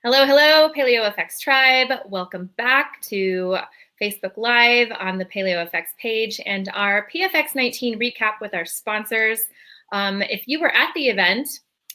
Hello, hello, Paleo Effects Tribe. Welcome back to Facebook Live on the Paleo Effects page and our PFX 19 recap with our sponsors. If you were at the event,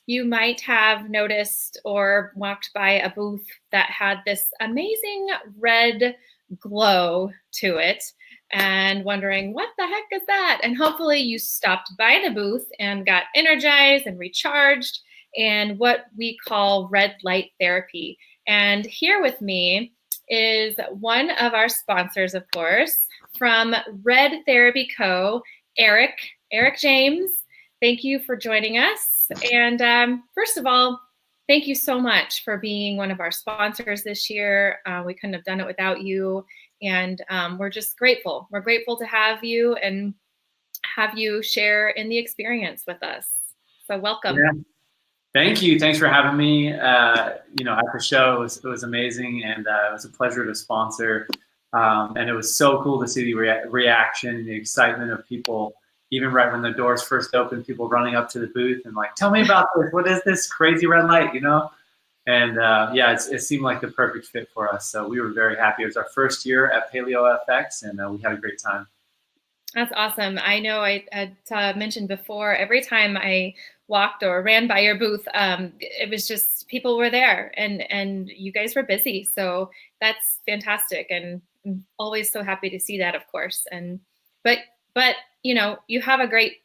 you might have noticed or walked by a booth that had this amazing red glow to it and wondering, what the heck is that? And hopefully you stopped by the booth and got energized and recharged and what we call red light therapy. And here with me is one of our sponsors, of course, from Red Therapy Co., Eric James. Thank you for joining us. And first of all, thank you so much for being one of our sponsors this year. We couldn't have done it without you. And we're just grateful. We're grateful to have you and have you share in the experience with us. So welcome. Yeah. Thank you. Thanks for having me. At the show, it was amazing, and it was a pleasure to sponsor. And it was so cool to see the reaction and the excitement of people, even right when the doors first opened, people running up to the booth and like, tell me about this. What is this crazy red light, And it seemed like the perfect fit for us. So we were very happy. It was our first year at Paleo FX, and we had a great time. That's awesome. I know I had mentioned before, every time I walked or ran by your booth, it was just people were there and you guys were busy. So that's fantastic. And I'm always so happy to see that, of course. But you have a great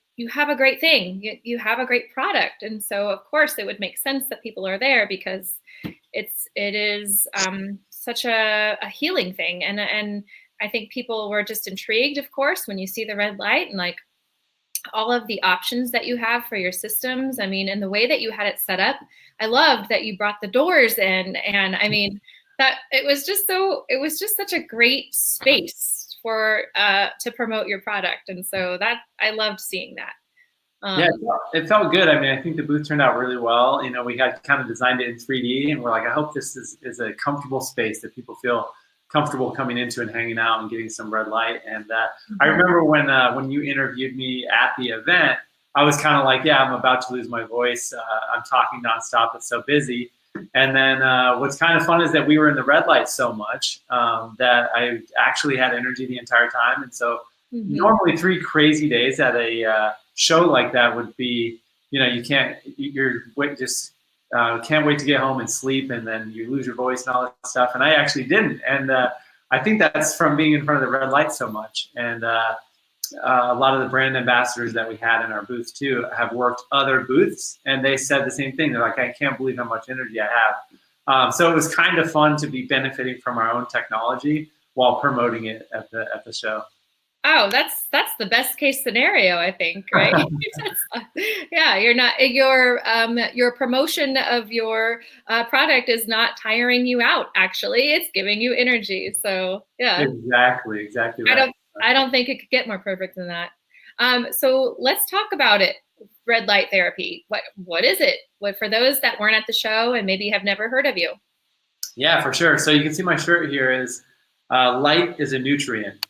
thing. You have a great product. And so of course it would make sense that people are there because it is such a healing thing. And I think people were just intrigued, of course, when you see the red light and like all of the options that you have for your systems. I mean, and the way that you had it set up, I loved that you brought the doors in. And I mean, that it was just such a great space for to promote your product. And so that I loved seeing that. It felt good. I mean, I think the booth turned out really well. We had kind of designed it in 3D, and we're like, I hope this is a comfortable space that people feel comfortable coming into and hanging out and getting some red light. And I remember when you interviewed me at the event, I was kind of like, yeah, I'm about to lose my voice. I'm talking nonstop. It's so busy. And then what's kind of fun is that we were in the red light so much that I actually had energy the entire time. And so normally 3 crazy days at a show like that would be, can't wait to get home and sleep, and then you lose your voice and all that stuff. And I actually didn't. And I think that's from being in front of the red light so much. And a lot of the brand ambassadors that we had in our booth too have worked other booths, and they said the same thing. They're like, I can't believe how much energy I have. So it was kind of fun to be benefiting from our own technology while promoting it at the show. Oh, that's the best case scenario, I think, right? Yeah, your promotion of your product is not tiring you out. Actually, it's giving you energy. So yeah, exactly right. I don't think it could get more perfect than that. So let's talk about it. Red light therapy. What is it? What for those that weren't at the show and maybe have never heard of you? Yeah, for sure. So you can see my shirt here is light is a nutrient.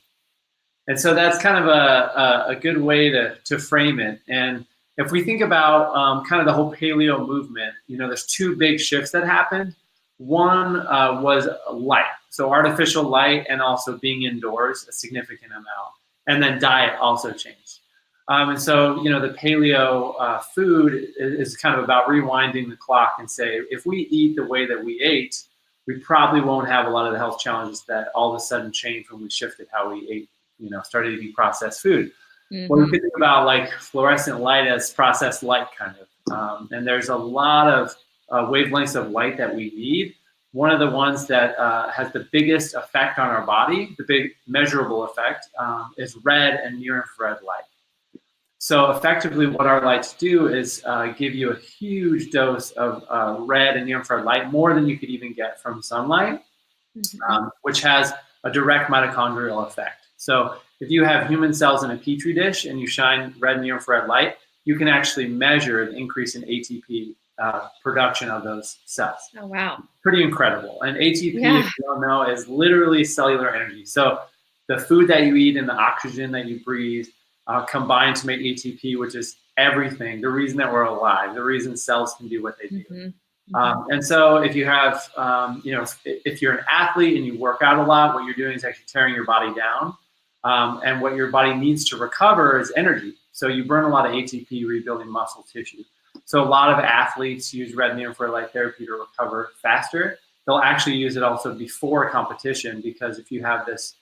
And so that's kind of a good way to frame it. And if we think about kind of the whole paleo movement, there's 2 big shifts that happened. One was light, so artificial light, and also being indoors a significant amount. And then diet also changed. And so, the paleo food is kind of about rewinding the clock and say, if we eat the way that we ate, we probably won't have a lot of the health challenges that all of a sudden changed when we shifted how we ate. Started eating processed food. When we think about like fluorescent light as processed light kind of, and there's a lot of wavelengths of light that we need. One of the ones that has the biggest effect on our body, the big measurable effect, is red and near-infrared light. So effectively what our lights do is give you a huge dose of red and near-infrared light, more than you could even get from sunlight, which has a direct mitochondrial effect. So if you have human cells in a petri dish and you shine red and near-infrared light, you can actually measure the increase in ATP production of those cells. Oh, wow. Pretty incredible. And ATP, if you don't know, is literally cellular energy. So the food that you eat and the oxygen that you breathe combine to make ATP, which is everything, the reason that we're alive, the reason cells can do what they do. And so if you have, if you're an athlete and you work out a lot, what you're doing is actually tearing your body down. And what your body needs to recover is energy. So you burn a lot of ATP rebuilding muscle tissue. So a lot of athletes use red and infrared light therapy to recover faster. They'll actually use it also before a competition, because if you have this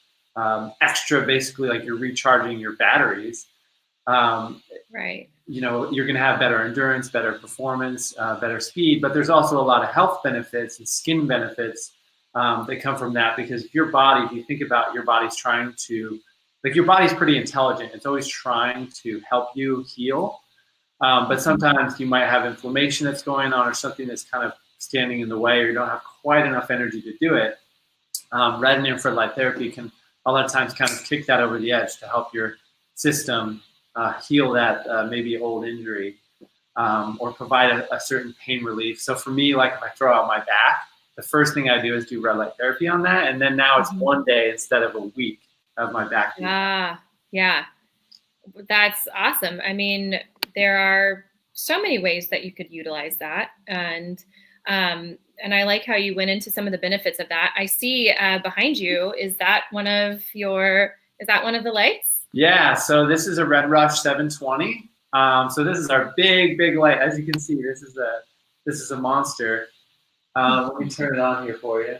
extra, basically like you're recharging your batteries, right. You're going to have better endurance, better performance, better speed. But there's also a lot of health benefits and skin benefits that come from that, because if you think about your body's trying to, your body's pretty intelligent. It's always trying to help you heal. But sometimes you might have inflammation that's going on, or something that's kind of standing in the way, or you don't have quite enough energy to do it. Red and infrared light therapy can a lot of times kind of kick that over the edge to help your system heal that maybe old injury, or provide a certain pain relief. So for me, like if I throw out my back, the first thing I do is do red light therapy on that. And then now it's one day instead of a week of my back. Yeah. That's awesome. I mean, there are so many ways that you could utilize that. And I like how you went into some of the benefits of that. I see behind you, is that one of the lights? Yeah, so this is a Red Rush 720. So this is our big light. As you can see, this is a monster. Let me turn it on here for you.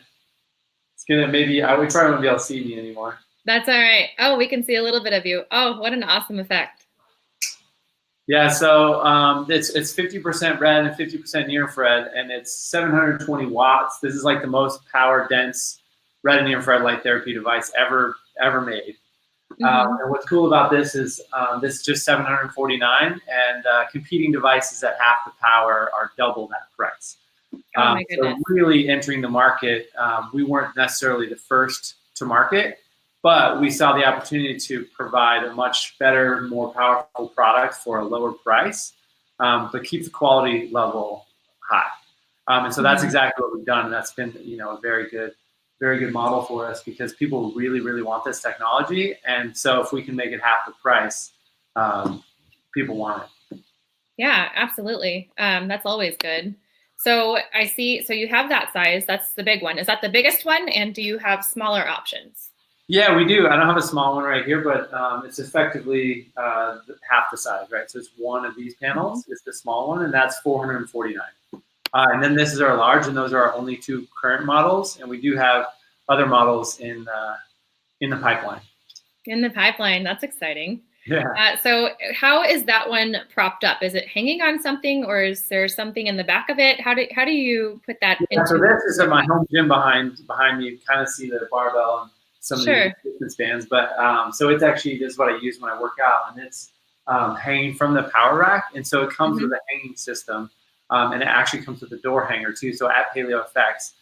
It's gonna we probably won't be able to see me anymore. That's all right. Oh, we can see a little bit of you. Oh, what an awesome effect. Yeah, so it's 50% red and 50% near infrared, and it's 720 watts. This is like the most power dense red and near infrared light therapy device ever made. And what's cool about this is this is just $749, and competing devices at half the power are double that price. Oh my goodness. So really entering the market, we weren't necessarily the first to market, but we saw the opportunity to provide a much better, more powerful product for a lower price, but keep the quality level high. And so that's exactly what we've done, and that's been a very good model for us, because people really, really want this technology. And so if we can make it half the price, people want it. Yeah, absolutely. That's always good. So I see, so you have that size, that's the big one. Is that the biggest one? And do you have smaller options? Yeah, we do. I don't have a small one right here, but it's effectively half the size, right? So it's one of these panels, it's the small one, and that's $449. And then this is our large, and those are our only two current models. And we do have other models in the pipeline. In the pipeline, that's exciting. Yeah. So how is that one propped up? Is it hanging on something, or is there something in the back of it? How do you put that into? So this is at my home gym behind me. You kind of see the barbell and some of the distance bands. But so it's actually, this is what I use when I work out, and it's hanging from the power rack. And so it comes with a hanging system. And it actually comes with a door hanger too. So at Paleo Effects,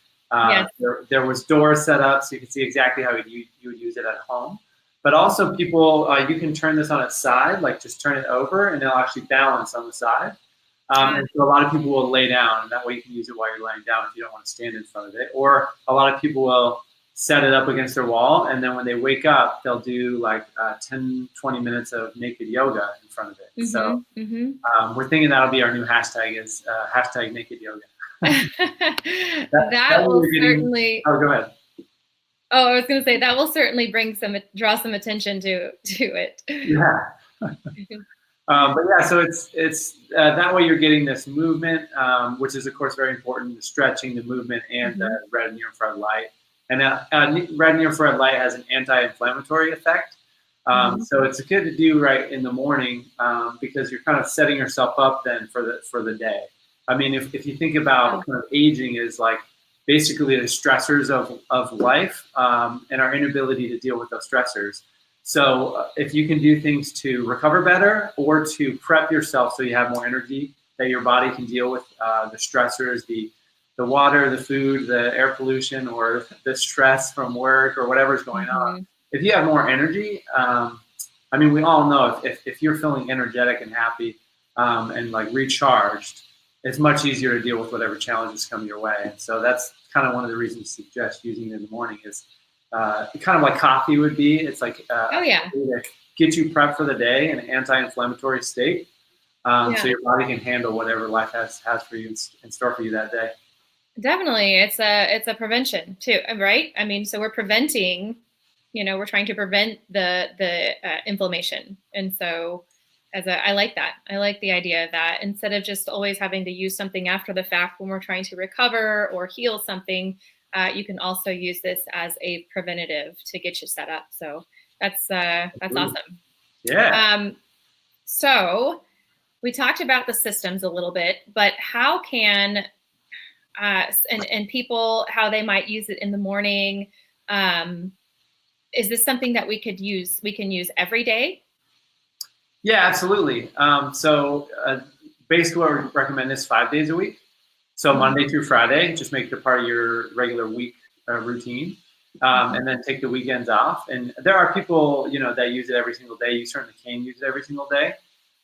there was doors set up, so you can see exactly how you would use it at home. But also people, you can turn this on its side, like just turn it over, and it'll actually balance on the side. And so a lot of people will lay down, and that way you can use it while you're laying down if you don't want to stand in front of it. Or a lot of people will set it up against their wall, and then when they wake up, they'll do like 10, 20 minutes of naked yoga in front of it. So we're thinking that'll be our new hashtag, is hashtag naked yoga. that will certainly. Oh, go ahead. Oh, I was going to say that will certainly draw some attention to it. Yeah. But yeah, so it's that way you're getting this movement, which is of course very important: the stretching, the movement, and the red and infrared light. And red and infrared light has an anti-inflammatory effect. So it's good to do right in the morning, because you're kind of setting yourself up then for the day. I mean, if you think about kind of aging is like basically the stressors of life, and our inability to deal with those stressors. So if you can do things to recover better, or to prep yourself so you have more energy, that your body can deal with the stressors, the water, the food, the air pollution, or the stress from work, or whatever's going on. If you have more energy, I mean, we all know if you're feeling energetic and happy, and like recharged, it's much easier to deal with whatever challenges come your way. And so that's kind of one of the reasons I suggest using it in the morning, is kind of like coffee would be. It's like to get you prepped for the day in an anti-inflammatory state, so your body can handle whatever life has for you in store for you that day. Definitely. It's a prevention too, right? I mean, so we're preventing, we're trying to prevent the inflammation. And so I like that. I like the idea of that instead of just always having to use something after the fact when we're trying to recover or heal something, you can also use this as a preventative to get you set up. So that's awesome. Yeah. So we talked about the systems a little bit, but how can and people how they might use it in the morning? Um, is this something that we can use every day? Yeah, absolutely. Basically what we recommend is 5 days a week. So Monday through Friday, just make it a part of your regular week routine, and then take the weekends off. And there are people, that use it every single day. You certainly can use it every single day,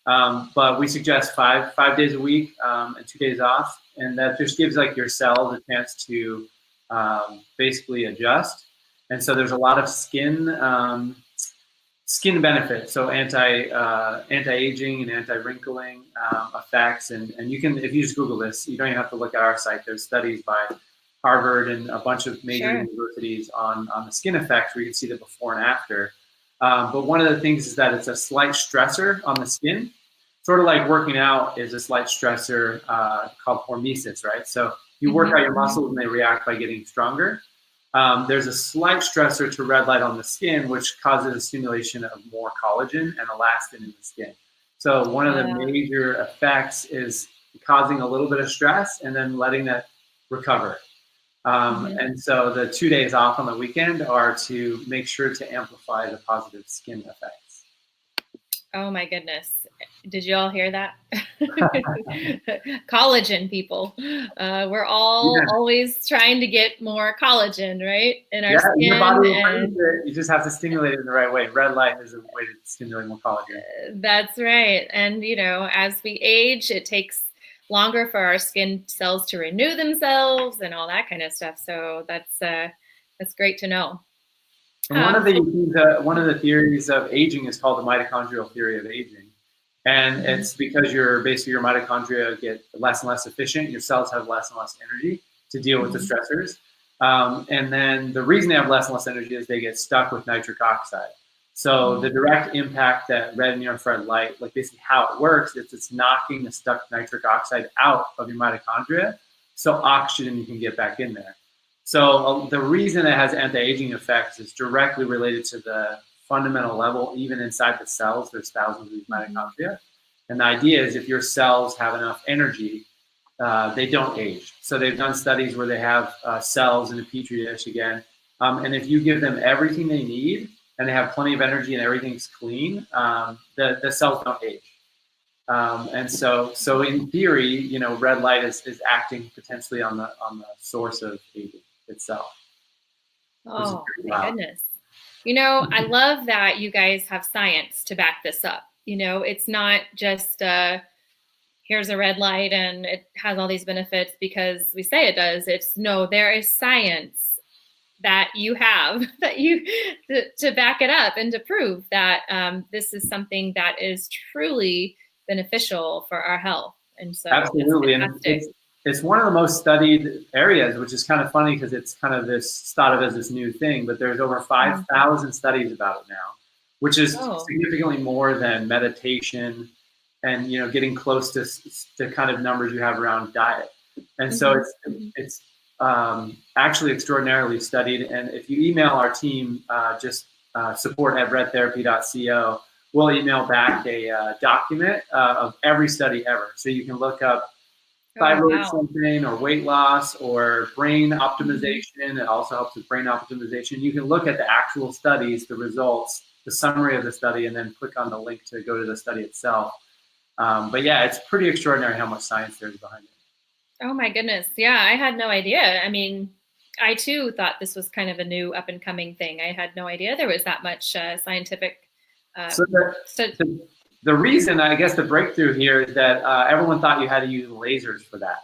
but we suggest five days a week, and 2 days off, and that just gives like your cells a chance to basically adjust. And so there's a lot of skin benefits, so anti-aging and anti-wrinkling effects, and you can, if you just Google this, you don't even have to look at our site. There's studies by Harvard and a bunch of major universities on the skin effects where you can see the before and after. But one of the things is that it's a slight stressor on the skin, sort of like working out is a slight stressor called hormesis, right? So you work out your muscles and they react by getting stronger. There's a slight stressor to red light on the skin, which causes a stimulation of more collagen and elastin in the skin. So one of the major effects is causing a little bit of stress and then letting that recover. And so the 2 days off on the weekend are to make sure to amplify the positive skin effects. Oh my goodness. Did you all hear that? Collagen, people. We're all always trying to get more collagen, right? In our skin. Your body will produce it. You just have to stimulate it in the right way. Red light is a way to stimulate more collagen. That's right. And, as we age, it takes longer for our skin cells to renew themselves and all that kind of stuff. So that's great to know. And one of the theories of aging is called the mitochondrial theory of aging. And it's because your mitochondria get less and less efficient. Your cells have less and less energy to deal with the stressors. And then the reason they have less and less energy is they get stuck with nitric oxide. So the direct impact that red and near infrared light, like basically how it works, is it's knocking the stuck nitric oxide out of your mitochondria so oxygen can get back in there. So the reason it has anti-aging effects is directly related to the fundamental level. Even inside the cells, there's thousands of these mitochondria. And the idea is if your cells have enough energy, they don't age. So they've done studies where they have cells in a petri dish again. And if you give them everything they need and they have plenty of energy and everything's clean, the cells don't age. And so in theory, red light is acting potentially on the source of aging itself. Oh my goodness. I love that you guys have science to back this up. It's not just here's a red light and it has all these benefits because we say it does. It's no, there is science that you have that to back it up and to prove that this is something that is truly beneficial for our health. And so absolutely, and it's one of the most studied areas, which is kind of funny because it's kind of thought of as this new thing, but there's over 5,000 studies about it now, which is significantly more than meditation and getting close to kind of numbers you have around diet. And so it's actually extraordinarily studied. And if you email our team, just support@redtherapy.co, we'll email back a document of every study ever. So you can look up thyroid something or weight loss or brain optimization. It also helps with brain optimization. You can look at the actual studies, the results, the summary of the study, and then click on the link to go to the study itself. But yeah, it's pretty extraordinary how much science there is behind it. Oh my goodness. Yeah, I had no idea. I mean, I too thought this was kind of a new up and coming thing. I had no idea there was that much scientific. The reason, I guess, the breakthrough here is that everyone thought you had to use lasers for that.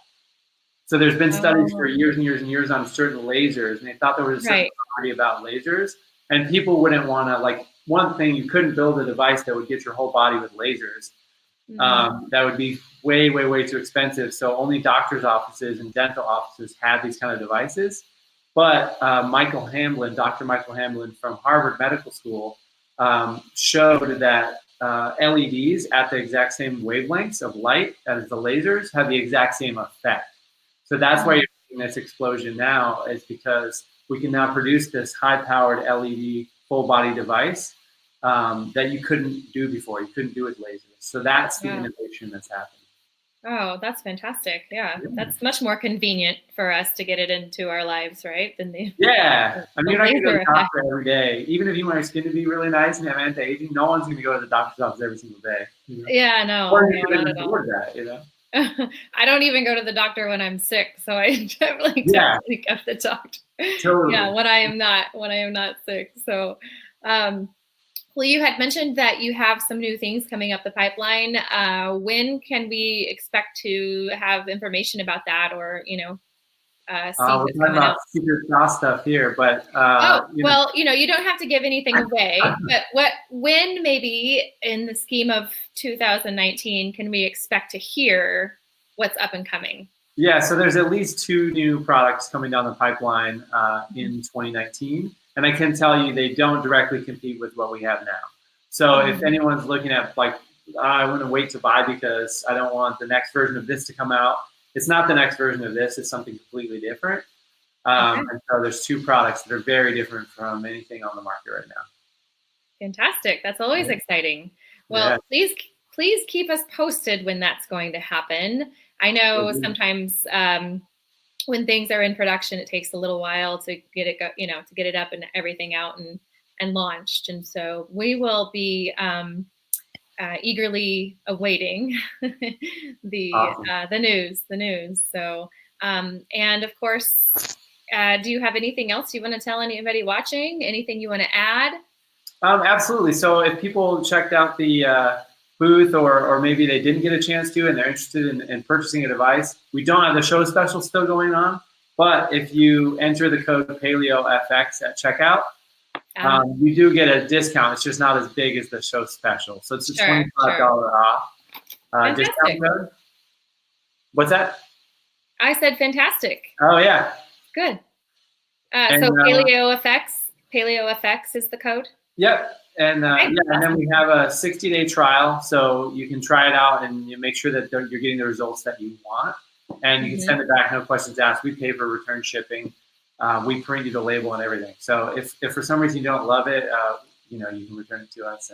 So there's been studies for years and years and years on certain lasers, and they thought there was a certain property about lasers, and people wouldn't want to, like, one thing, you couldn't build a device that would get your whole body with lasers. That would be way, way, way too expensive. So only doctors' offices and dental offices had these kind of devices. But Dr. Michael Hamblin from Harvard Medical School, showed that LEDs at the exact same wavelengths of light as the lasers have the exact same effect. So that's why you're seeing this explosion now, is because we can now produce this high-powered LED full-body device that you couldn't do before. You couldn't do with lasers. So that's the innovation that's happening. Oh, that's fantastic. Yeah, that's much more convenient for us to get it into our lives, right? Than the I mean, you're not going to go to the doctor every day. Even if you want your skin to be really nice and have anti-aging, no one's going to go to the doctor's office every single day. You know? Yeah, no, or not at all. That, you know? I don't even go to the doctor when I'm sick, so I definitely go to the doctor. Totally. Yeah, when I am not sick. So, well, you had mentioned that you have some new things coming up the pipeline. When can we expect to have information about that, or see we're talking about secret sauce stuff here, but well, you don't have to give anything away. But when maybe in the scheme of 2019 can we expect to hear what's up and coming? Yeah, so there's at least 2 new products coming down the pipeline in 2019. And I can tell you they don't directly compete with what we have now. So if anyone's looking at I want to wait to buy because I don't want the next version of this to come out, it's not the next version of this. It's something completely different. And so there's 2 products that are very different from anything on the market right now. Fantastic. That's always exciting. Well, please keep us posted when that's going to happen. I know sometimes when things are in production, it takes a little while to get it to get it up and everything out and launched. And so we will be eagerly awaiting the news. So and of course, do you have anything else you want to tell anybody watching? Anything you want to add? Absolutely. So if people checked out the booth, or maybe they didn't get a chance to and they're interested in purchasing a device, we don't have the show special still going on, but if you enter the code PaleoFX at checkout, you do get a discount. It's just not as big as the show special. So it's a $25 off discount code. What's that? I said fantastic. Oh, yeah. Good. So PaleoFX is the code? Yep. And and then we have a 60-day trial, so you can try it out and you make sure that you're getting the results that you want. And you can send it back, no questions asked. We pay for return shipping. We print you the label and everything. So if for some reason you don't love it, you can return it to us.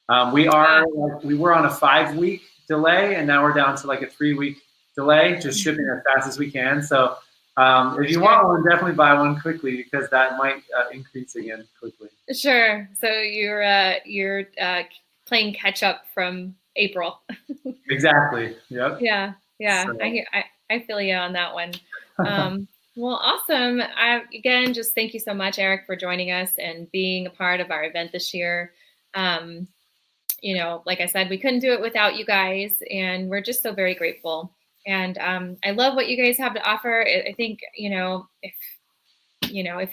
And we were on a 5-week delay, and now we're down to like a 3-week delay, just shipping as fast as we can. So if you want one, definitely buy one quickly because that might increase again quickly. Sure. So you're playing catch up from April. Exactly. Yep. Yeah. So. I feel you on that one. Well, awesome. Again, just thank you so much, Eric, for joining us and being a part of our event this year. Like I said, we couldn't do it without you guys, and we're just so very grateful. And I love what you guys have to offer. I think, if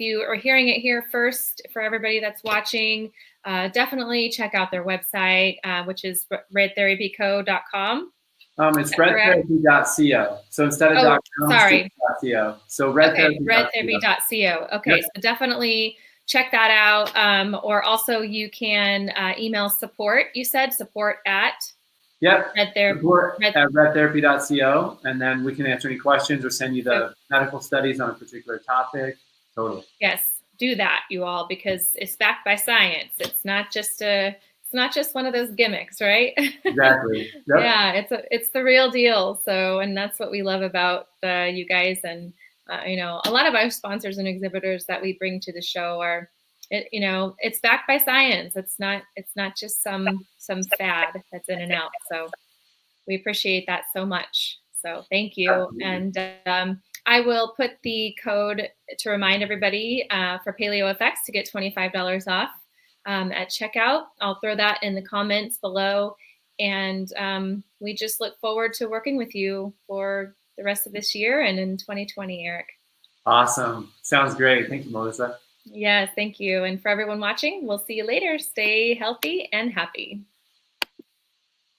you are hearing it here first, for everybody that's watching, definitely check out their website, which is redtherapyco.com. It's redtherapy.co. So instead of .co. So redtherapy.co. Okay, yep. So definitely check that out. Or also you can email support. You said support at. Yep. Support at redtherapy.co, and then we can answer any questions or send you the medical studies on a particular topic. Totally. Yes, do that, you all, because it's backed by science. It's not just one of those gimmicks, right? Exactly. Yep. Yeah, it's the real deal. So, and that's what we love about you guys, and a lot of our sponsors and exhibitors that we bring to the show are. It's backed by science. It's not just some fad that's in and out. So we appreciate that so much. So thank you. Absolutely. And I will put the code to remind everybody for PaleoFX to get $25 off at checkout. I'll throw that in the comments below. And we just look forward to working with you for the rest of this year and in 2020, Eric. Awesome. Sounds great. Thank you, Melissa. Yes, thank you. And for everyone watching, we'll see you later. Stay healthy and happy.